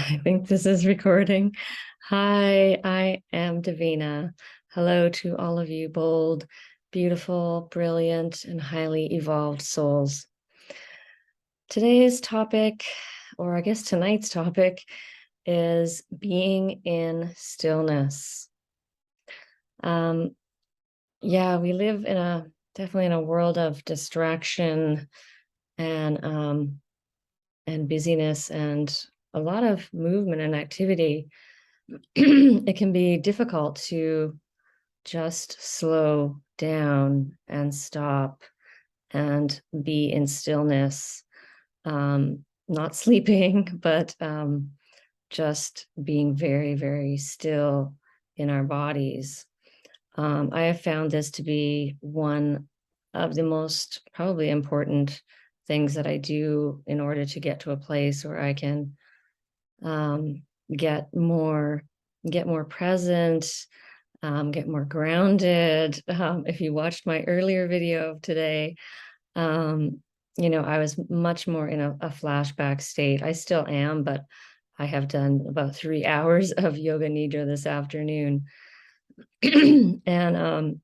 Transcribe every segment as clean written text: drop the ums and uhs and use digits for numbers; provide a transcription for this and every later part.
I think this is recording. Hi, I am Davina. Hello to all of you bold, beautiful, brilliant, and highly evolved souls. Today's topic, or I guess tonight's topic, is being in stillness. Um, yeah, we live in definitely in a world of distraction and busyness and a lot of movement and activity. It can be difficult to just slow down and stop and be in stillness, not sleeping, but just being very, very still in our bodies. I have found this to be one of the most probably important things that I do in order to get to a place where I can um, get more get more present, get more grounded. If you watched my earlier video of today, um, I was much more in a flashback state. I still am, but I have done about 3 hours of yoga nidra this afternoon. And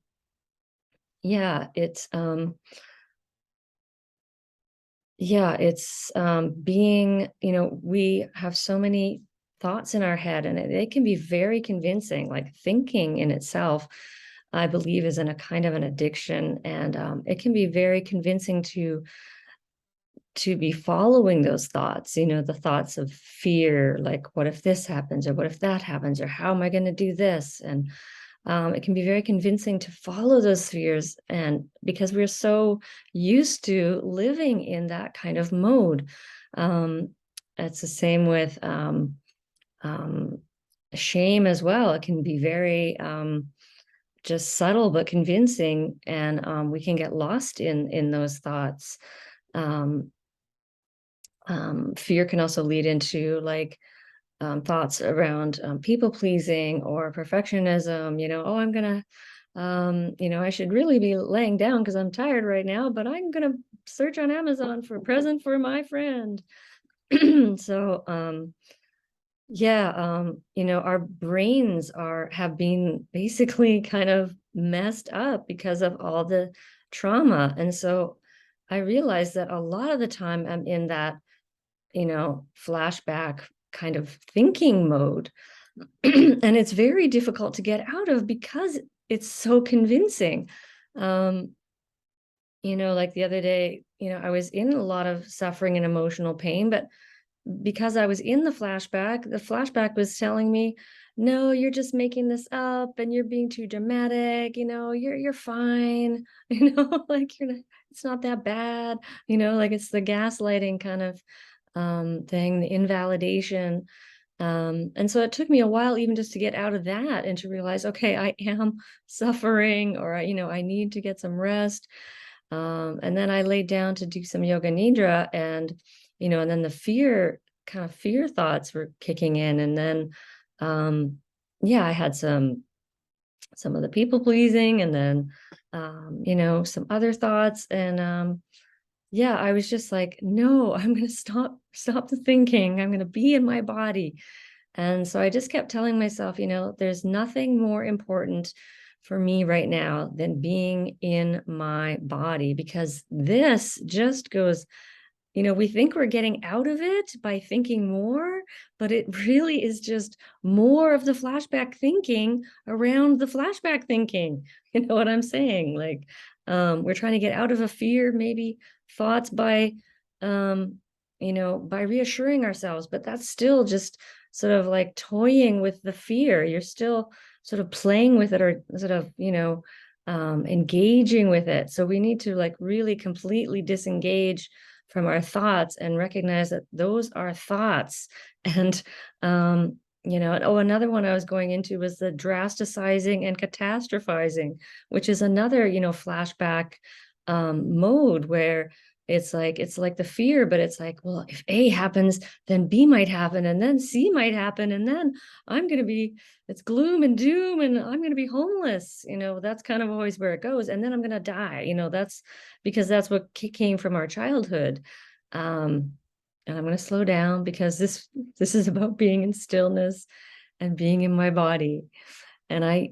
yeah, it's being, we have so many thoughts in our head, and it can be very convincing. Like thinking in itself, I believe, is in a kind of an addiction, and it can be very convincing to be following those thoughts, the thoughts of fear, like what if this happens, or what if that happens, or how am I going to do this? And it can be very convincing to follow those fears, and because we're so used to living in that kind of mode. um, it's the same with um, shame as well. It can be very just subtle but convincing, and we can get lost in those thoughts. um, Fear can also lead into like thoughts around people pleasing or perfectionism. Oh, I'm gonna, I should really be laying down because I'm tired right now, but I'm gonna search on Amazon for a present for my friend. So, yeah, our brains have been basically kind of messed up because of all the trauma. And so I realized that a lot of the time I'm in that, flashback kind of thinking mode. And it's very difficult to get out of because it's so convincing. Um, like the other day, I was in a lot of suffering and emotional pain, but because I was in the flashback was telling me, no, you're just making this up and you're being too dramatic, you're fine, like it's not that bad, like it's the gaslighting kind of thing, the invalidation. And so it took me a while even just to get out of that and to realize, okay, I am suffering, or I need to get some rest. And then I laid down to do some yoga nidra, and and then the fear thoughts were kicking in. And then yeah, I had some of the people pleasing, and then some other thoughts. And yeah, I was just like, no, I'm going to stop the thinking. I'm going to be in my body. And so I just kept telling myself, there's nothing more important for me right now than being in my body, because this just goes, we think we're getting out of it by thinking more, but it really is just more of the flashback thinking around the flashback thinking. You know what I'm saying? Like, we're trying to get out of a fear, maybe thoughts by, by reassuring ourselves, but that's still just sort of like toying with the fear. You're still sort of playing with it, or sort of, engaging with it. So we need to like really completely disengage from our thoughts and recognize that those are thoughts. And another one I was going into was the drasticizing and catastrophizing, which is another, flashback mode, where it's like the fear, but it's like, well, if A happens, then B might happen, and then C might happen, and then it's gloom and doom, and I'm gonna be homeless. That's kind of always where it goes. And then I'm gonna die. That's because that's what came from our childhood. and I'm going to slow down because this is about being in stillness and being in my body. And I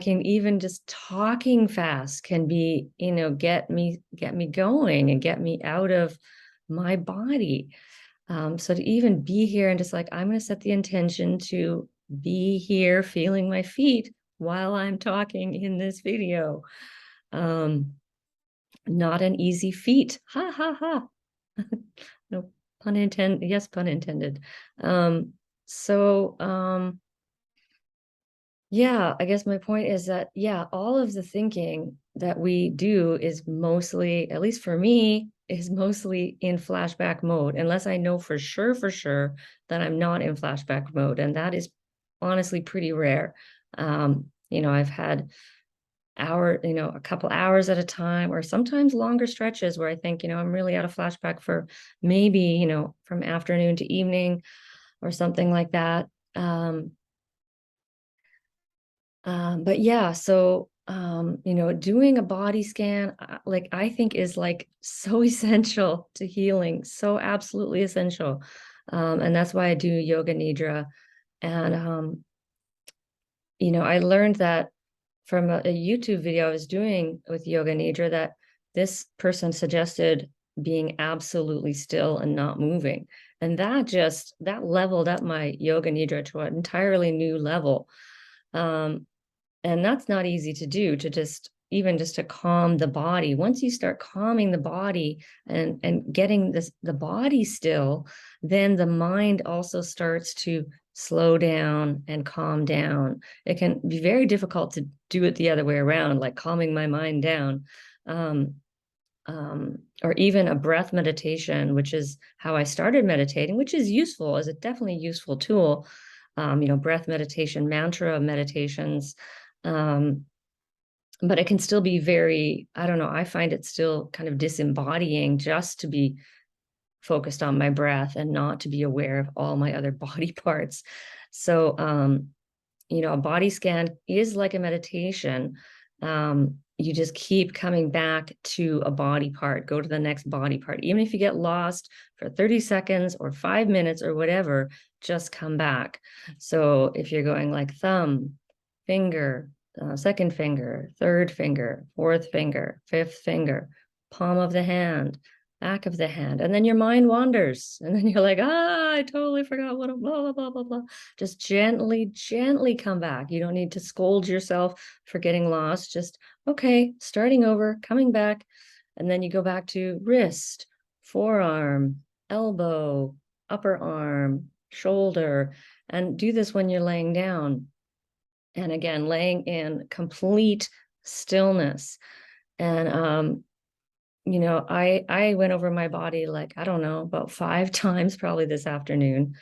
can even just talking fast can be, get me going and get me out of my body. So to even be here and just like, I'm going to set the intention to be here feeling my feet while I'm talking in this video. Not an easy feat. Ha ha ha. No pun intended. Yes, pun intended. So yeah, I guess my point is that, yeah, all of the thinking that we do is mostly, at least for me, is mostly in flashback mode, unless I know for sure that I'm not in flashback mode. And that is honestly pretty rare. I've had a couple hours at a time, or sometimes longer stretches where I think, I'm really out of flashback for maybe, from afternoon to evening or something like that. But yeah, so doing a body scan, like I think is like so essential to healing, so absolutely essential. And that's why I do yoga nidra. And I learned that from a YouTube video I was doing with yoga nidra, that this person suggested being absolutely still and not moving. And that leveled up my yoga nidra to an entirely new level. And that's not easy to do, to just to calm the body. Once you start calming the body and getting the body still, then the mind also starts to slow down and calm down. It can be very difficult to do it the other way around, like calming my mind down. Or even a breath meditation, which is how I started meditating, which is useful, is a definitely useful tool. Breath meditation, mantra meditations. But it can still be very, I don't know, I find it still kind of disembodying just to be focused on my breath and not to be aware of all my other body parts. So, a body scan is like a meditation. You just keep coming back to a body part, go to the next body part. Even if you get lost for 30 seconds or 5 minutes or whatever, just come back. So if you're going like thumb, finger, second finger, third finger, fourth finger, fifth finger, palm of the hand, back of the hand, and then your mind wanders, and then you're like, I totally forgot what blah blah blah blah blah. Just gently come back. You don't need to scold yourself for getting lost. Just okay, starting over, coming back, and then you go back to wrist, forearm, elbow, upper arm, shoulder, and do this when you're laying down. And again, laying in complete stillness. And I went over my body, like, I don't know, about 5 times probably this afternoon.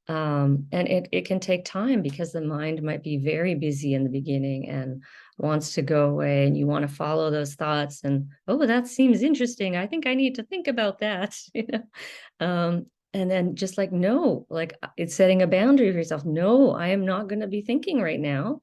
And it can take time because the mind might be very busy in the beginning and wants to go away, and you want to follow those thoughts and, oh, that seems interesting. I think I need to think about that. And then just like, no, like it's setting a boundary for yourself. No, I am not going to be thinking right now.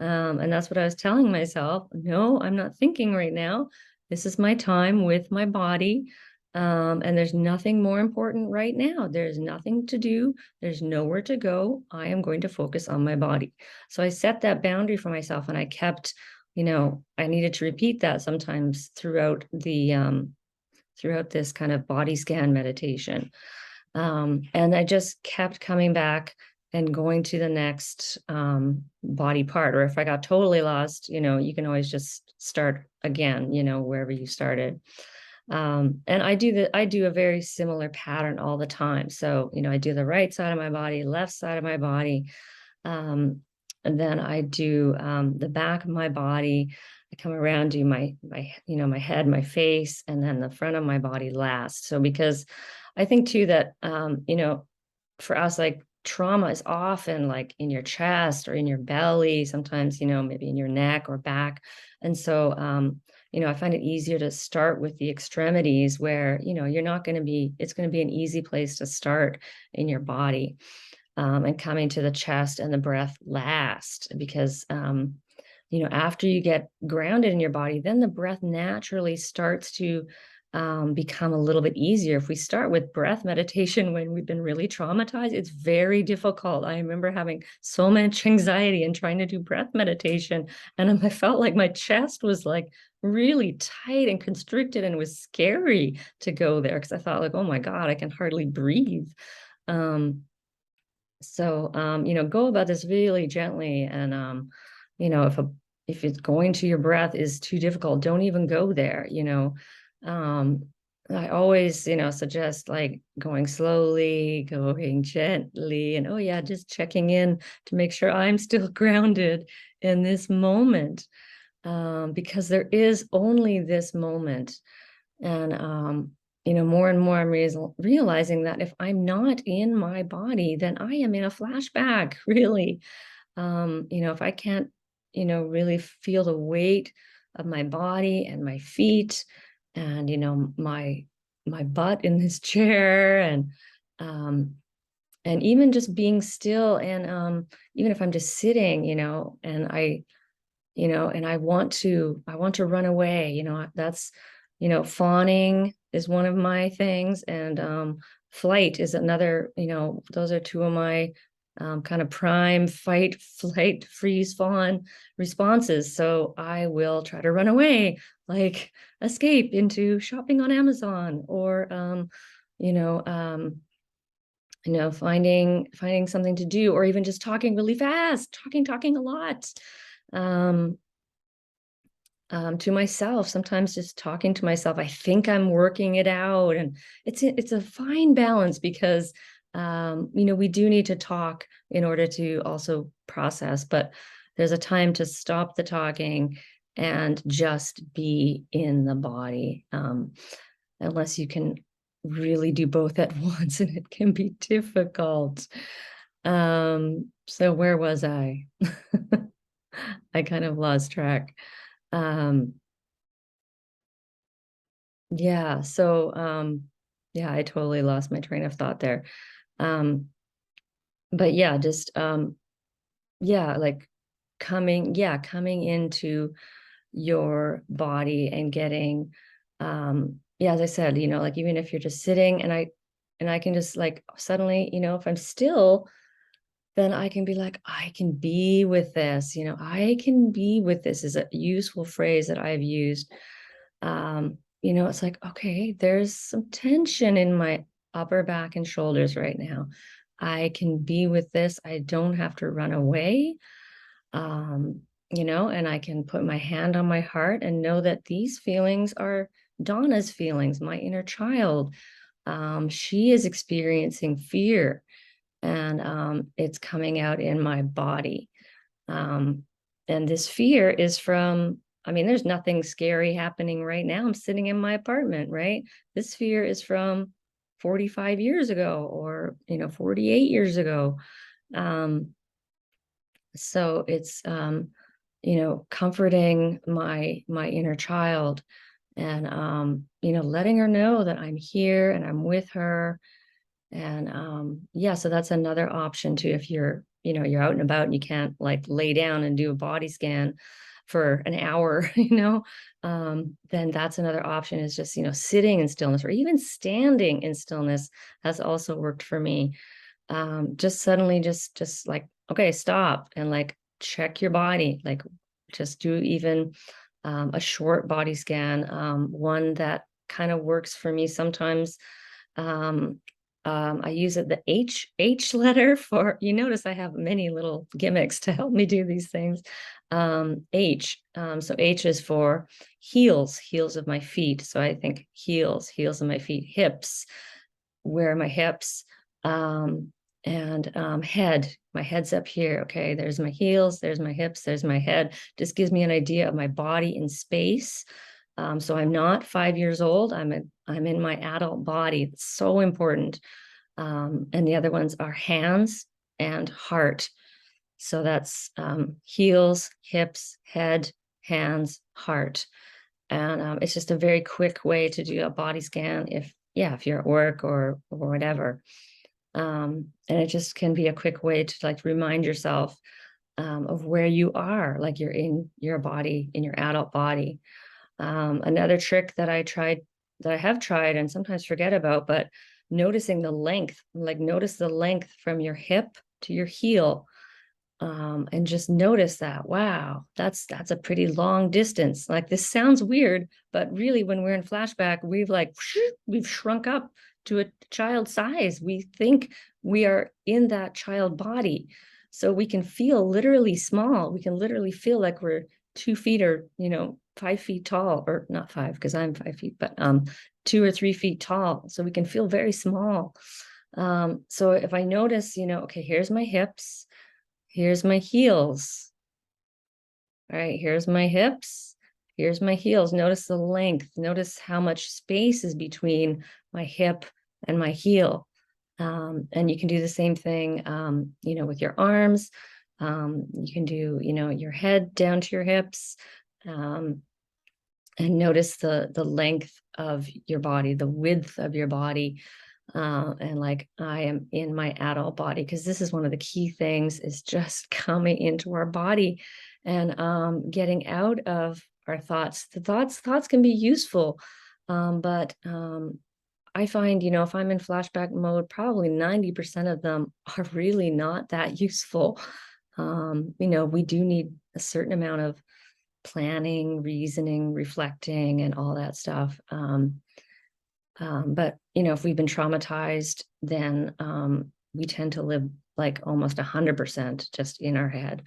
And that's what I was telling myself. No, I'm not thinking right now. This is my time with my body. And there's nothing more important right now. There's nothing to do. There's nowhere to go. I am going to focus on my body. So I set that boundary for myself, and I kept, I needed to repeat that sometimes throughout this kind of body scan meditation. And I just kept coming back and going to the next body part. Or if I got totally lost, you can always just start again, wherever you started. And I do a very similar pattern all the time. So, I do the right side of my body, left side of my body. And then I do the back of my body. I come around, do my head, my face, and then the front of my body last. So because I think too that, for us, like trauma is often like in your chest or in your belly, sometimes, maybe in your neck or back. And so, I find it easier to start with the extremities where, it's going to be an easy place to start in your body, and coming to the chest and the breath last, because, after you get grounded in your body, then the breath naturally starts to become a little bit easier. If we start with breath meditation when we've been really traumatized, it's very difficult. I remember having so much anxiety and trying to do breath meditation, and I felt like my chest was like really tight and constricted, and it was scary to go there because I thought like, oh my God, I can hardly breathe. Go about this really gently, and if it's going to your breath is too difficult, don't even go there. I always, suggest like going slowly, going gently, and oh yeah, just checking in to make sure I'm still grounded in this moment, because there is only this moment. And more and more I'm realizing that if I'm not in my body, then I am in a flashback, really. If I can't, really feel the weight of my body and my feet and, my butt in this chair, and even just being still, and even if I'm just sitting, and I want to run away, that's, fawning is one of my things, and flight is another. Those are two of my kind of prime fight, flight, freeze, fawn responses. So I will try to run away, like escape into shopping on Amazon, or finding something to do, or even just talking really fast, talking a lot. Um, to myself, sometimes just talking to myself. I think I'm working it out, and it's a fine balance, because we do need to talk in order to also process, but there's a time to stop the talking and just be in the body, unless you can really do both at once, and it can be difficult. So where was I? I kind of lost track. Um, yeah, so yeah, I totally lost my train of thought there. Um, but yeah, just yeah, like coming into your body and getting yeah, as I said, like even if you're just sitting, and I can just like suddenly, if I'm still, then I can be like, I can be with this, I can be with this is a useful phrase that I've used. It's like, okay, there's some tension in my upper back and shoulders right now. I can be with this. I don't have to run away. Um, and I can put my hand on my heart and know that these feelings are Donna's feelings, my inner child. She is experiencing fear, and it's coming out in my body. Um, and this fear is from, there's nothing scary happening right now. I'm sitting in my apartment, right? This fear is from 45 years ago, or, 48 years ago. So it's, comforting my inner child, and, letting her know that I'm here and I'm with her. And yeah, so that's another option too. If you're out and about and you can't like lay down and do a body scan for an hour, then that's another option, is just, sitting in stillness, or even standing in stillness has also worked for me. Just suddenly just like, okay, stop, and like check your body, like just do even a short body scan. One that kind of works for me sometimes, I use the H letter for, you notice I have many little gimmicks to help me do these things. H. So H is for heels of my feet. So I think heels of my feet. Hips, where are my hips? And head, my head's up here. Okay, there's my heels, there's my hips, there's my head. Just gives me an idea of my body in space. So I'm not 5 years old. I'm in my adult body. It's so important. And the other ones are hands and heart. So that's heels, hips, head, hands, heart. And it's just a very quick way to do a body scan if you're at work or whatever. And it just can be a quick way to like remind yourself of where you are, like you're in your body, in your adult body. Another trick that I tried that I have tried and sometimes forget about, but noticing the length, like notice the length from your hip to your heel. And just notice that, wow, that's a pretty long distance. Like, this sounds weird, but really when we're in flashback, we've shrunk up to a child size. We think we are in that child body. So we can feel literally small. We can literally feel like we're 2 feet or, 5 feet tall, or not 5, because I'm 5 feet, but 2 or 3 feet tall. So we can feel very small. So if I notice, okay, here's my hips, here's my heels. All right, here's my hips, here's my heels. Notice the length. Notice how much space is between my hip and my heel. And you can do the same thing, with your arms. You can do, your head down to your hips, and notice the length of your body, the width of your body. And like, I am in my adult body, because this is one of the key things, is just coming into our body and getting out of our thoughts. The thoughts can be useful, but I find, if I'm in flashback mode, probably 90% of them are really not that useful. We do need a certain amount of planning, reasoning, reflecting, and all that stuff. But if we've been traumatized, then we tend to live like almost 100% just in our head,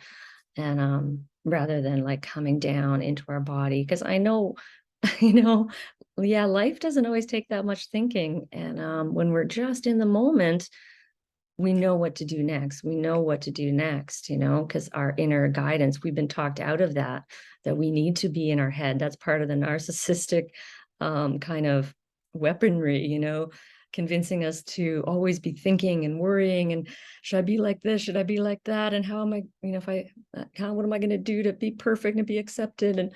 and rather than like coming down into our body. Because I know, yeah, life doesn't always take that much thinking, and when we're just in the moment, we know what to do next. We know what to do next, because our inner guidance, we've been talked out of that we need to be in our head. That's part of the narcissistic kind of weaponry, convincing us to always be thinking and worrying, and should I be like this? Should I be like that? And how am I, what am I going to do to be perfect and be accepted?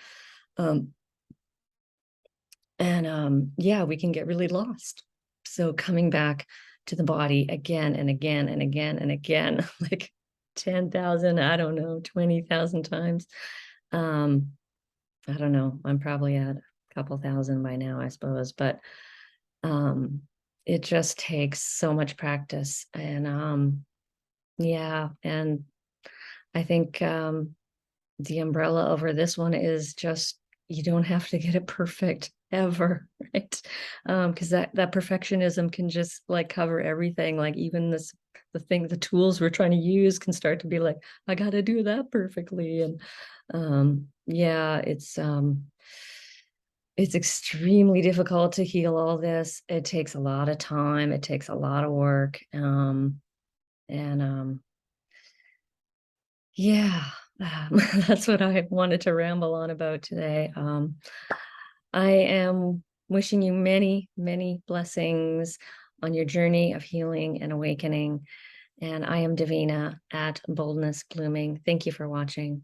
Yeah, we can get really lost. So coming back to the body again and again and again and again, like 10,000, I don't know, 20,000 times. I don't know. I'm probably at a couple thousand by now, I suppose, but it just takes so much practice. And yeah, and I think the umbrella over this one is just, you don't have to get it perfect ever, right? Because that perfectionism can just like cover everything. Like, even the tools we're trying to use can start to be like, I got to do that perfectly. And yeah, it's extremely difficult to heal all this. It takes a lot of time. It takes a lot of work. And yeah, that's what I wanted to ramble on about today. I am wishing you many, many blessings on your journey of healing and awakening. And I am Davina at Boldness Blooming. Thank you for watching.